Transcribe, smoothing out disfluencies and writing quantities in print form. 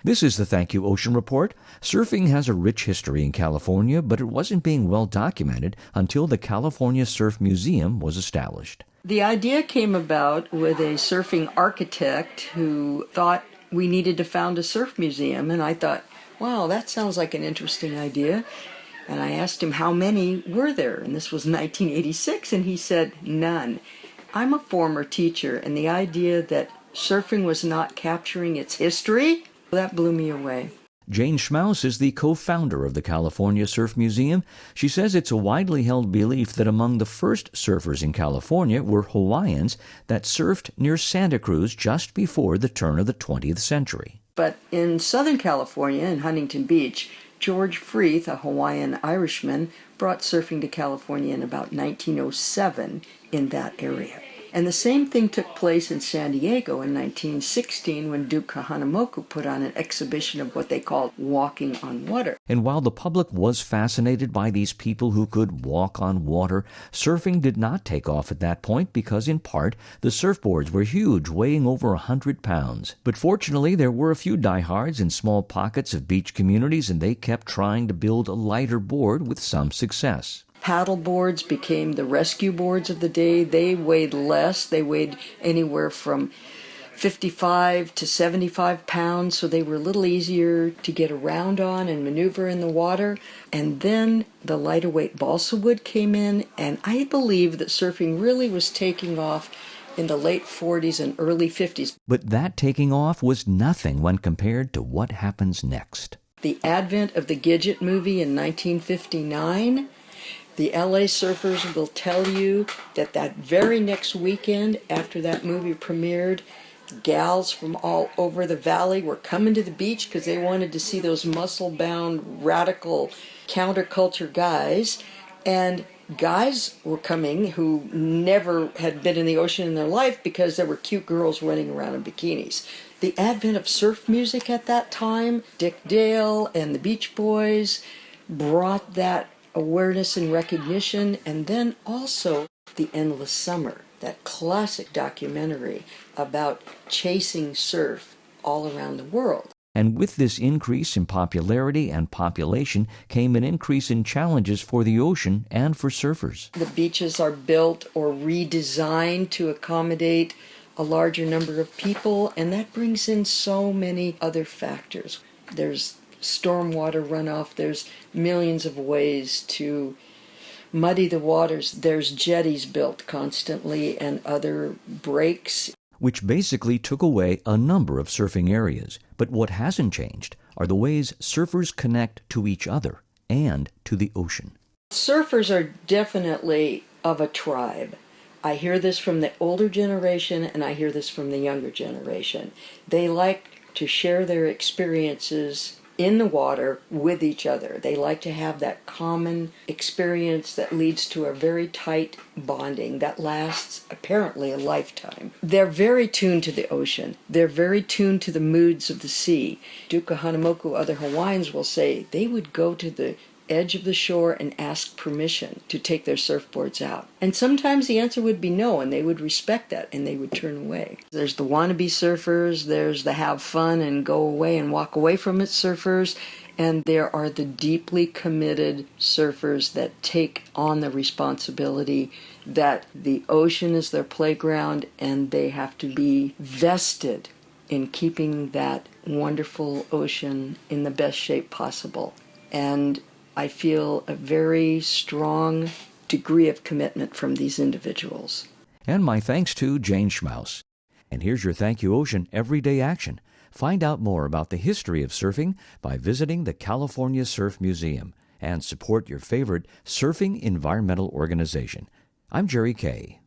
This is the Thank You Ocean Report. Surfing has a rich history in California, but it wasn't being well documented until the California Surf Museum was established. The idea came about with a surfing architect who thought we needed to found a surf museum, and I thought, wow, that sounds like an interesting idea. And I asked him how many were there, and this was 1986, and he said none. I'm a former teacher, and the idea that surfing was not capturing its history, that blew me away. Jane Schmauss is the co-founder of the California Surf Museum. She says it's a widely held belief that among the first surfers in California were Hawaiians that surfed near Santa Cruz just before the turn of the 20th century. But in Southern California, in Huntington Beach, George Freeth, a Hawaiian Irishman, brought surfing to California in about 1907 in that area. And the same thing took place in San Diego in 1916 when Duke Kahanamoku put on an exhibition of what they called walking on water. And while the public was fascinated by these people who could walk on water, surfing did not take off at that point because, in part, the surfboards were huge, weighing over 100 pounds. But fortunately, there were a few diehards in small pockets of beach communities, and they kept trying to build a lighter board with some success. Paddle boards became the rescue boards of the day. They weighed less. They weighed anywhere from 55 to 75 pounds, so they were a little easier to get around on and maneuver in the water. And then the lighter weight balsa wood came in, and I believe that surfing really was taking off in the late 40s and early 50s. But that taking off was nothing when compared to what happens next. The advent of the Gidget movie in 1959. The LA surfers will tell you that that very next weekend after that movie premiered, gals from all over the valley were coming to the beach because they wanted to see those muscle-bound, radical counterculture guys. And guys were coming who never had been in the ocean in their life because there were cute girls running around in bikinis. The advent of surf music at that time, Dick Dale and the Beach Boys brought that awareness and recognition, and then also The Endless Summer, that classic documentary about chasing surf all around the world. And with this increase in popularity and population came an increase in challenges for the ocean and for surfers. The beaches are built or redesigned to accommodate a larger number of people, and that brings in so many other factors. There's stormwater runoff, there's millions of ways to muddy the waters. There's jetties built constantly and other breaks. Which basically took away a number of surfing areas. But what hasn't changed are the ways surfers connect to each other and to the ocean. Surfers are definitely of a tribe. I hear this from the older generation and I hear this from the younger generation. They like to share their experiences in the water with each other. They like to have that common experience that leads to a very tight bonding that lasts apparently a lifetime. They're very tuned to the ocean. They're very tuned to the moods of the sea. Duke Kahanamoku, other Hawaiians will say they would go to the edge of the shore and ask permission to take their surfboards out. And sometimes the answer would be no, and they would respect that, and they would turn away. There's the wannabe surfers, there's the have fun and go away and walk away from it surfers, and there are the deeply committed surfers that take on the responsibility that the ocean is their playground, and they have to be vested in keeping that wonderful ocean in the best shape possible. And I feel a very strong degree of commitment from these individuals. And my thanks to Jane Schmauss. And here's your Thank You Ocean Everyday Action. Find out more about the history of surfing by visiting the California Surf Museum and support your favorite surfing environmental organization. I'm Jerry Kay.